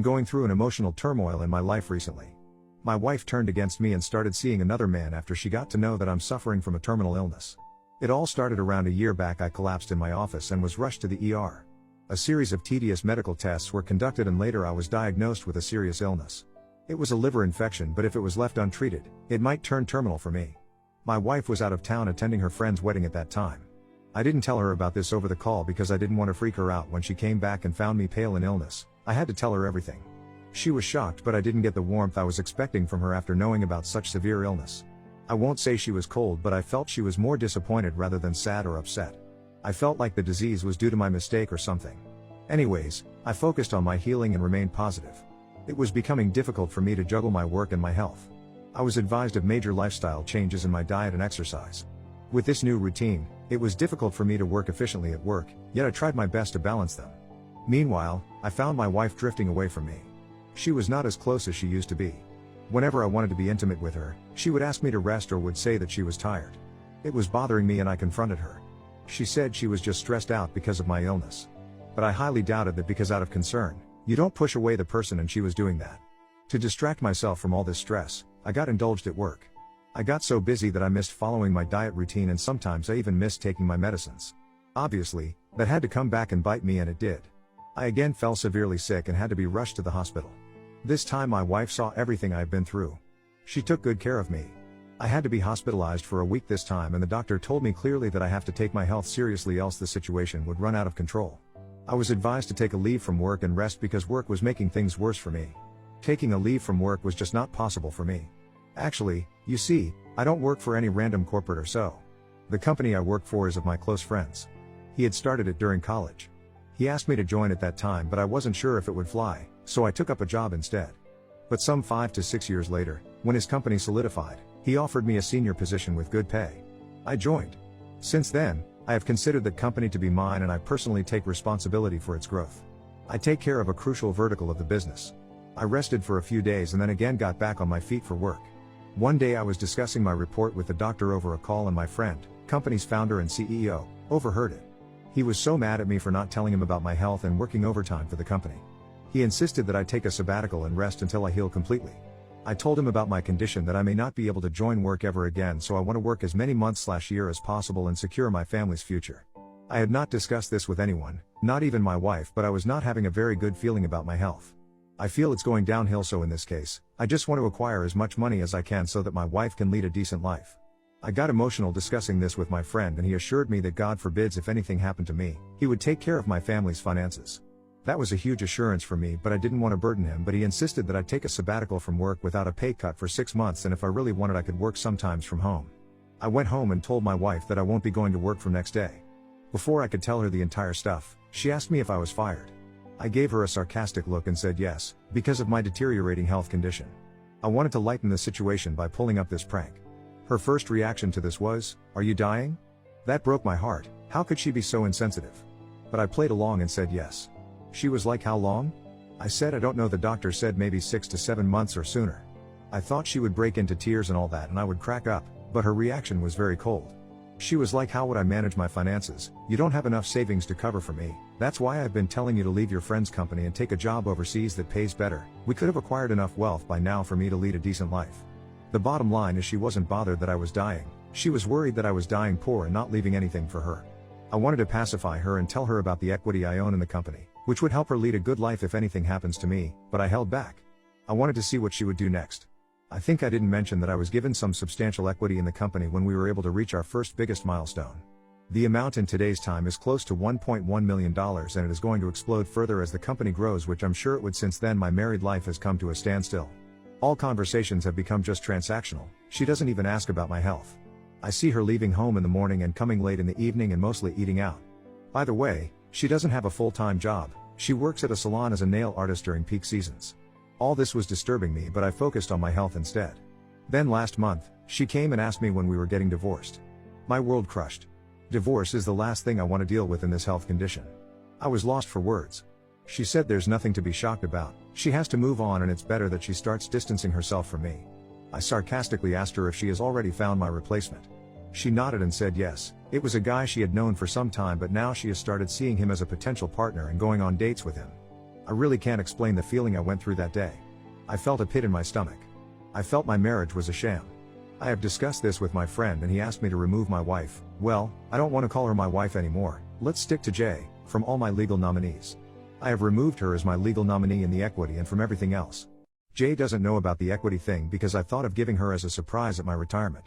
I'm going through an emotional turmoil in my life recently. My wife turned against me and started seeing another man after she got to know that I'm suffering from a terminal illness. It all started around a year back. I collapsed in my office and was rushed to the ER. A series of tedious medical tests were conducted and later I was diagnosed with a serious illness. It was a liver infection, but if it was left untreated, it might turn terminal for me. My wife was out of town attending her friend's wedding at that time. I didn't tell her about this over the call because I didn't want to freak her out when she came back and found me pale in illness. I had to tell her everything. She was shocked, but I didn't get the warmth I was expecting from her after knowing about such severe illness. I won't say she was cold, but I felt she was more disappointed rather than sad or upset. I felt like the disease was due to my mistake or something. Anyways, I focused on my healing and remained positive. It was becoming difficult for me to juggle my work and my health. I was advised of major lifestyle changes in my diet and exercise. With this new routine, it was difficult for me to work efficiently at work, yet I tried my best to balance them. Meanwhile, I found my wife drifting away from me. She was not as close as she used to be. Whenever I wanted to be intimate with her, she would ask me to rest or would say that she was tired. It was bothering me and I confronted her. She said she was just stressed out because of my illness. But I highly doubted that because out of concern, you don't push away the person, and she was doing that. To distract myself from all this stress, I got indulged at work. I got so busy that I missed following my diet routine and sometimes I even missed taking my medicines. Obviously, that had to come back and bite me, and it did. I again fell severely sick and had to be rushed to the hospital. This time my wife saw everything I've been through. She took good care of me. I had to be hospitalized for a week this time, and the doctor told me clearly that I have to take my health seriously, else the situation would run out of control. I was advised to take a leave from work and rest because work was making things worse for me. Taking a leave from work was just not possible for me. Actually, you see, I don't work for any random corporate or so. The company I work for is of my close friends. He had started it during college. He asked me to join at that time, but I wasn't sure if it would fly, so I took up a job instead. But some 5 to 6 years later, when his company solidified, he offered me a senior position with good pay. I joined. Since then, I have considered that company to be mine, and I personally take responsibility for its growth. I take care of a crucial vertical of the business. I rested for a few days and then again got back on my feet for work. One day I was discussing my report with the doctor over a call, and my friend, company's founder and CEO, overheard it. He was so mad at me for not telling him about my health and working overtime for the company. He insisted that I take a sabbatical and rest until I heal completely. I told him about my condition, that I may not be able to join work ever again, so I want to work as many months/year as possible and secure my family's future. I had not discussed this with anyone, not even my wife, but I was not having a very good feeling about my health. I feel it's going downhill, so in this case, I just want to acquire as much money as I can so that my wife can lead a decent life. I got emotional discussing this with my friend, and he assured me that God forbids if anything happened to me, he would take care of my family's finances. That was a huge assurance for me, but I didn't want to burden him, but he insisted that I take a sabbatical from work without a pay cut for 6 months, and if I really wanted I could work sometimes from home. I went home and told my wife that I won't be going to work from next day. Before I could tell her the entire stuff, she asked me if I was fired. I gave her a sarcastic look and said yes, because of my deteriorating health condition. I wanted to lighten the situation by pulling up this prank. Her first reaction to this was, "Are you dying?" That broke my heart. How could she be so insensitive? But I played along and said yes. She was like, "How long?" I said, "I don't know, the doctor said maybe 6 to 7 months or sooner." I thought she would break into tears and all that, and I would crack up, but her reaction was very cold. She was like, "How would I manage my finances? You don't have enough savings to cover for me. That's why I've been telling you to leave your friend's company and take a job overseas that pays better. We could have acquired enough wealth by now for me to lead a decent life." The bottom line is she wasn't bothered that I was dying. She was worried that I was dying poor and not leaving anything for her. I wanted to pacify her and tell her about the equity I own in the company, which would help her lead a good life if anything happens to me, but I held back. I wanted to see what she would do next. I think I didn't mention that I was given some substantial equity in the company when we were able to reach our first biggest milestone. The amount in today's time is close to $1.1 million, and it is going to explode further as the company grows, which I'm sure it would. Since then, my married life has come to a standstill. All conversations have become just transactional. She doesn't even ask about my health. I see her leaving home in the morning and coming late in the evening and mostly eating out. By the way, she doesn't have a full-time job. She works at a salon as a nail artist during peak seasons. All this was disturbing me, but I focused on my health instead. Then last month, she came and asked me when we were getting divorced. My world crushed. Divorce is the last thing I want to deal with in this health condition. I was lost for words. She said there's nothing to be shocked about. She has to move on, and it's better that she starts distancing herself from me. I sarcastically asked her if she has already found my replacement. She nodded and said yes. It was a guy she had known for some time, but now she has started seeing him as a potential partner and going on dates with him. I really can't explain the feeling I went through that day. I felt a pit in my stomach. I felt my marriage was a sham. I have discussed this with my friend and he asked me to remove my wife. Well, I don't want to call her my wife anymore. Let's stick to J, from all my legal nominees. I have removed her as my legal nominee in the equity and from everything else. J doesn't know about the equity thing because I thought of giving her as a surprise at my retirement.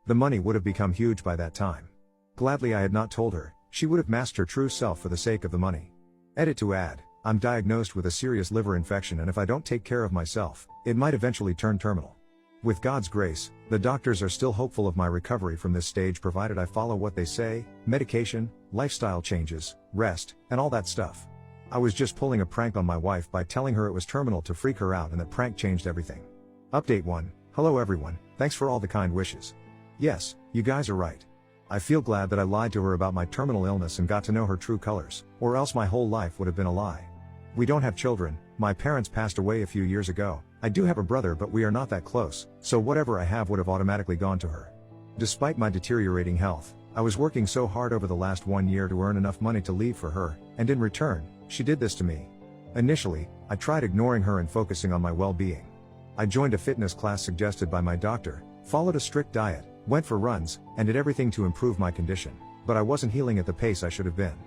The money would have become huge by that time. Gladly I had not told her, she would have masked her true self for the sake of the money. Edit to add, I'm diagnosed with a serious liver infection and if I don't take care of myself, it might eventually turn terminal. With God's grace, the doctors are still hopeful of my recovery from this stage provided I follow what they say, medication, lifestyle changes, rest, and all that stuff. I was just pulling a prank on my wife by telling her it was terminal to freak her out and that prank changed everything. Update 1. Hello everyone, thanks for all the kind wishes. Yes, you guys are right. I feel glad that I lied to her about my terminal illness and got to know her true colors, or else my whole life would have been a lie. We don't have children, my parents passed away a few years ago. I do have a brother but we are not that close, so whatever I have would have automatically gone to her. Despite my deteriorating health, I was working so hard over the last 1 year to earn enough money to leave for her, and in return, she did this to me. Initially, I tried ignoring her and focusing on my well-being. I joined a fitness class suggested by my doctor, followed a strict diet, went for runs, and did everything to improve my condition, but I wasn't healing at the pace I should have been.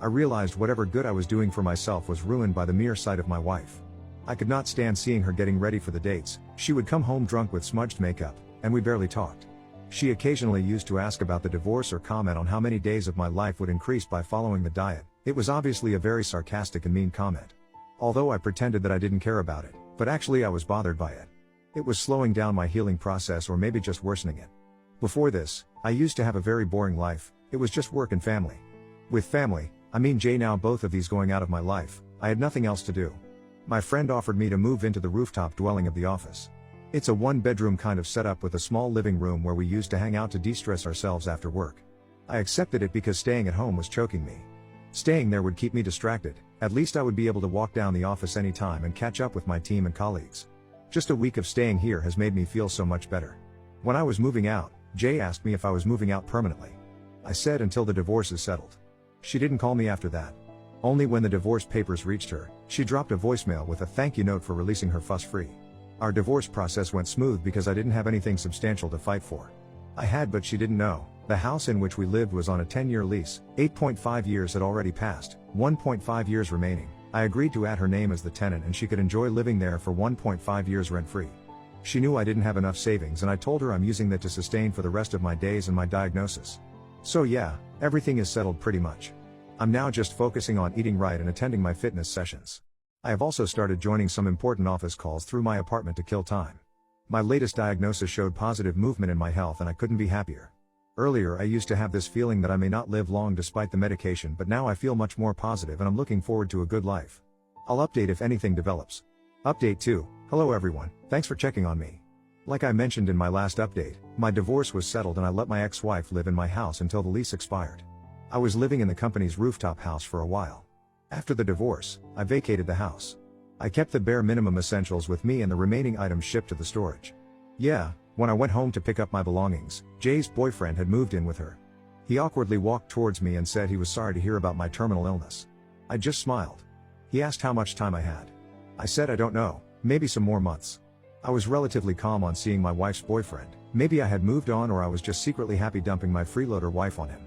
I realized whatever good I was doing for myself was ruined by the mere sight of my wife. I could not stand seeing her getting ready for the dates. She would come home drunk with smudged makeup, and we barely talked. She occasionally used to ask about the divorce or comment on how many days of my life would increase by following the diet. It was obviously a very sarcastic and mean comment. Although I pretended that I didn't care about it, but actually I was bothered by it. It was slowing down my healing process or maybe just worsening it. Before this, I used to have a very boring life. It was just work and family. With family, I mean Jay. Now both of these going out of my life, I had nothing else to do. My friend offered me to move into the rooftop dwelling of the office. It's a one-bedroom kind of setup with a small living room where we used to hang out to de-stress ourselves after work. I accepted it because staying at home was choking me. Staying there would keep me distracted, at least I would be able to walk down the office anytime and catch up with my team and colleagues. Just a week of staying here has made me feel so much better. When I was moving out, Jay asked me if I was moving out permanently. I said until the divorce is settled. She didn't call me after that. Only when the divorce papers reached her, she dropped a voicemail with a thank you note for releasing her fuss-free. Our divorce process went smooth because I didn't have anything substantial to fight for. I had, but she didn't know. The house in which we lived was on a 10-year lease, 8.5 years had already passed, 1.5 years remaining. I agreed to add her name as the tenant and she could enjoy living there for 1.5 years rent-free. She knew I didn't have enough savings and I told her I'm using that to sustain for the rest of my days and my diagnosis. So yeah, everything is settled pretty much. I'm now just focusing on eating right and attending my fitness sessions. I have also started joining some important office calls through my apartment to kill time. My latest diagnosis showed positive movement in my health and I couldn't be happier. Earlier I used to have this feeling that I may not live long despite the medication, but now I feel much more positive and I'm looking forward to a good life. I'll update if anything develops. Update 2. Hello everyone, thanks for checking on me. Like I mentioned in my last update, my divorce was settled and I let my ex-wife live in my house until the lease expired. I was living in the company's rooftop house for a while. After the divorce, I vacated the house. I kept the bare minimum essentials with me and the remaining items shipped to the storage. Yeah, when I went home to pick up my belongings, Jay's boyfriend had moved in with her. He awkwardly walked towards me and said he was sorry to hear about my terminal illness. I just smiled. He asked how much time I had. I said I don't know, maybe some more months. I was relatively calm on seeing my wife's boyfriend. Maybe I had moved on or I was just secretly happy dumping my freeloader wife on him.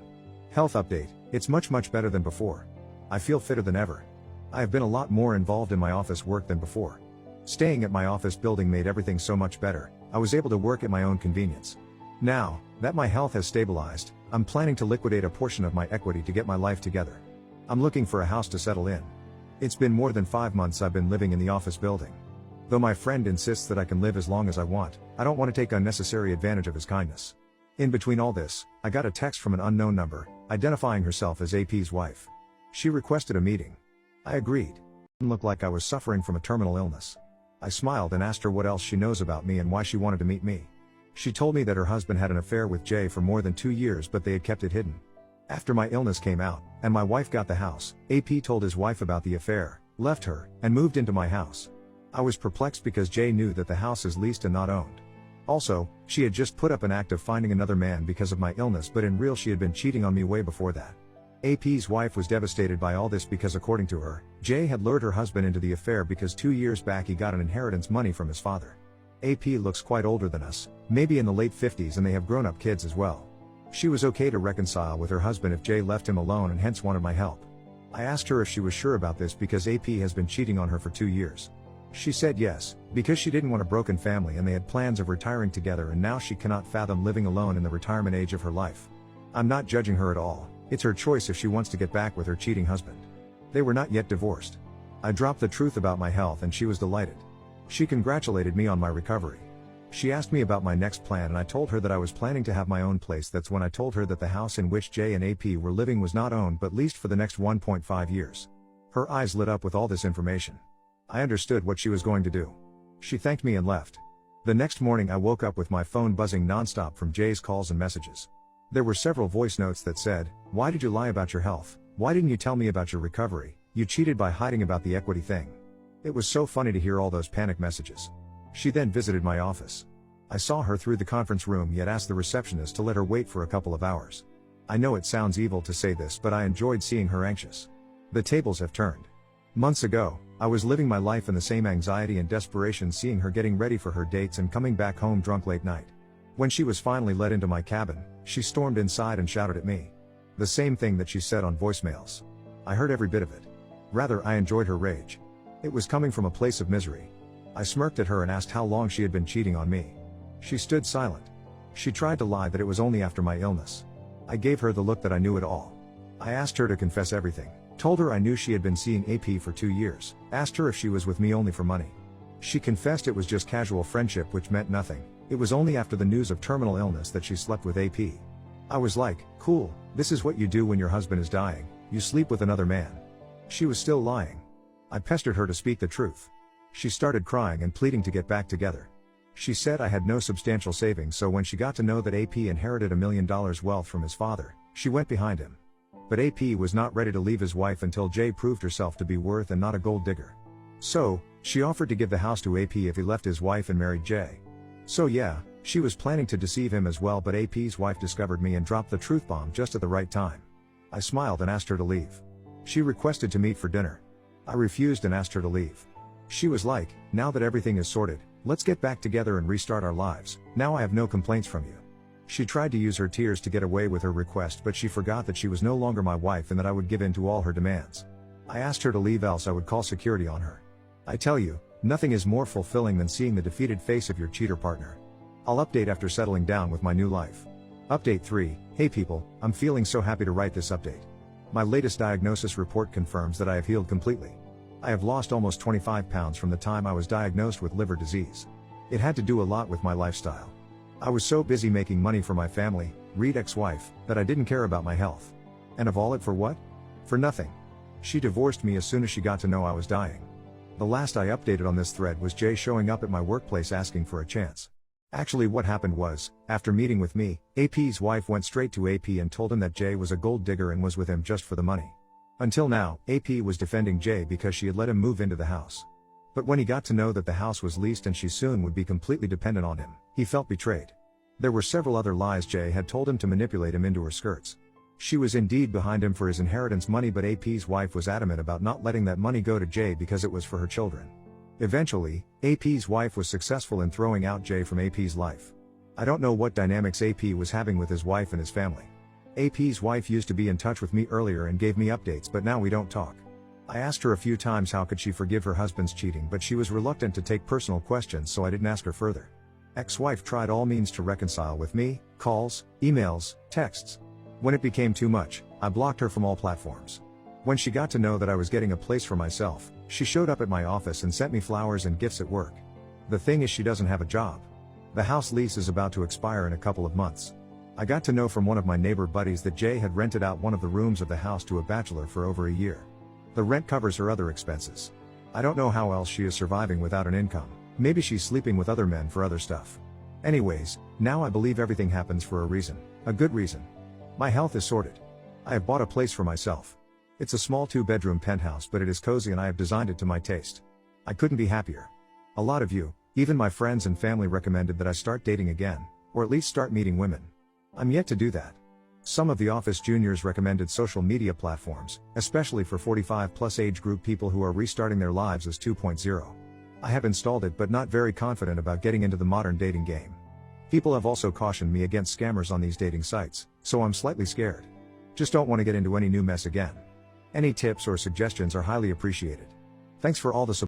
Health update, it's much better than before. I feel fitter than ever. I have been a lot more involved in my office work than before. Staying at my office building made everything so much better. I was able to work at my own convenience. Now that my health has stabilized, I'm planning to liquidate a portion of my equity to get my life together. I'm looking for a house to settle in. It's been more than 5 months I've been living in the office building. Though my friend insists that I can live as long as I want, I don't want to take unnecessary advantage of his kindness. In between all this, I got a text from an unknown number, identifying herself as AP's wife. She requested a meeting. I agreed. It looked like I was suffering from a terminal illness. I smiled and asked her what else she knows about me and why she wanted to meet me. She told me that her husband had an affair with Jay for more than 2 years but they had kept it hidden. After my illness came out, and my wife got the house, AP told his wife about the affair, left her, and moved into my house. I was perplexed because Jay knew that the house is leased and not owned. Also, she had just put up an act of finding another man because of my illness, but in real she had been cheating on me way before that. AP's wife was devastated by all this because according to her, Jay had lured her husband into the affair because 2 years back he got an inheritance money from his father. AP looks quite older than us, maybe in the late 50s, and they have grown-up kids as well. She was okay to reconcile with her husband if Jay left him alone and hence wanted my help. I asked her if she was sure about this because AP has been cheating on her for 2 years. She said yes, because she didn't want a broken family and they had plans of retiring together, and now she cannot fathom living alone in the retirement age of her life. I'm not judging her at all, it's her choice if she wants to get back with her cheating husband. They were not yet divorced. I dropped the truth about my health and she was delighted. She congratulated me on my recovery. She asked me about my next plan and I told her that I was planning to have my own place. That's when I told her that the house in which Jay and AP were living was not owned but leased for the next 1.5 years. Her eyes lit up with all this information. I understood what she was going to do. She thanked me and left. The next morning I woke up with my phone buzzing nonstop from Jay's calls and messages. There were several voice notes that said, "Why did you lie about your health? Why didn't you tell me about your recovery? You cheated by hiding about the equity thing." It was so funny to hear all those panic messages. She then visited my office. I saw her through the conference room yet asked the receptionist to let her wait for a couple of hours. I know it sounds evil to say this, but I enjoyed seeing her anxious. The tables have turned. Months ago, I was living my life in the same anxiety and desperation, seeing her getting ready for her dates and coming back home drunk late night. When she was finally let into my cabin, she stormed inside and shouted at me. The same thing that she said on voicemails. I heard every bit of it. Rather, I enjoyed her rage. It was coming from a place of misery. I smirked at her and asked how long she had been cheating on me. She stood silent. She tried to lie that it was only after my illness. I gave her the look that I knew it all. I asked her to confess everything, told her I knew she had been seeing AP for 2 years, asked her if she was with me only for money. She confessed it was just casual friendship, which meant nothing. It was only after the news of terminal illness that she slept with AP. I was like, cool, this is what you do when your husband is dying, you sleep with another man. She was still lying. I pestered her to speak the truth. She started crying and pleading to get back together. She said I had no substantial savings, so when she got to know that AP inherited $1 million wealth from his father, she went behind him. But AP was not ready to leave his wife until Jay proved herself to be worth and not a gold digger. So, she offered to give the house to AP if he left his wife and married Jay. So yeah, she was planning to deceive him as well, but AP's wife discovered me and dropped the truth bomb just at the right time. I smiled and asked her to leave. She requested to meet for dinner. I refused and asked her to leave. She was like, now that everything is sorted, let's get back together and restart our lives, now I have no complaints from you. She tried to use her tears to get away with her request, but she forgot that she was no longer my wife and that I would give in to all her demands. I asked her to leave, else I would call security on her. I tell you, nothing is more fulfilling than seeing the defeated face of your cheater partner. I'll update after settling down with my new life. Update 3, hey people, I'm feeling so happy to write this update. My latest diagnosis report confirms that I have healed completely. I have lost almost 25 pounds from the time I was diagnosed with liver disease. It had to do a lot with my lifestyle. I was so busy making money for my family, read ex-wife, that I didn't care about my health. And of all it for what? For nothing. She divorced me as soon as she got to know I was dying. The last I updated on this thread was Jay showing up at my workplace asking for a chance. Actually, what happened was, after meeting with me, AP's wife went straight to AP and told him that Jay was a gold digger and was with him just for the money. Until now, AP was defending Jay because she had let him move into the house. But when he got to know that the house was leased and she soon would be completely dependent on him, he felt betrayed. There were several other lies Jay had told him to manipulate him into her skirts. She was indeed behind him for his inheritance money, but AP's wife was adamant about not letting that money go to Jay because it was for her children. Eventually, AP's wife was successful in throwing out Jay from AP's life. I don't know what dynamics AP was having with his wife and his family. AP's wife used to be in touch with me earlier and gave me updates, but now we don't talk. I asked her a few times how could she forgive her husband's cheating, but she was reluctant to take personal questions, so I didn't ask her further. Ex-wife tried all means to reconcile with me, calls, emails, texts. When it became too much, I blocked her from all platforms. When she got to know that I was getting a place for myself, she showed up at my office and sent me flowers and gifts at work. The thing is, she doesn't have a job. The house lease is about to expire in a couple of months. I got to know from one of my neighbor buddies that Jay had rented out one of the rooms of the house to a bachelor for over a year. The rent covers her other expenses. I don't know how else she is surviving without an income. Maybe she's sleeping with other men for other stuff. Anyways, now I believe everything happens for a reason. A good reason. My health is sorted. I have bought a place for myself. It's a small 2-bedroom penthouse, but it is cozy and I have designed it to my taste. I couldn't be happier. A lot of you, even my friends and family, recommended that I start dating again, or at least start meeting women. I'm yet to do that. Some of the office juniors recommended social media platforms, especially for 45 plus age group people who are restarting their lives as 2.0. I have installed it but not very confident about getting into the modern dating game. People have also cautioned me against scammers on these dating sites, so I'm slightly scared. Just don't want to get into any new mess again. Any tips or suggestions are highly appreciated. Thanks for all the support.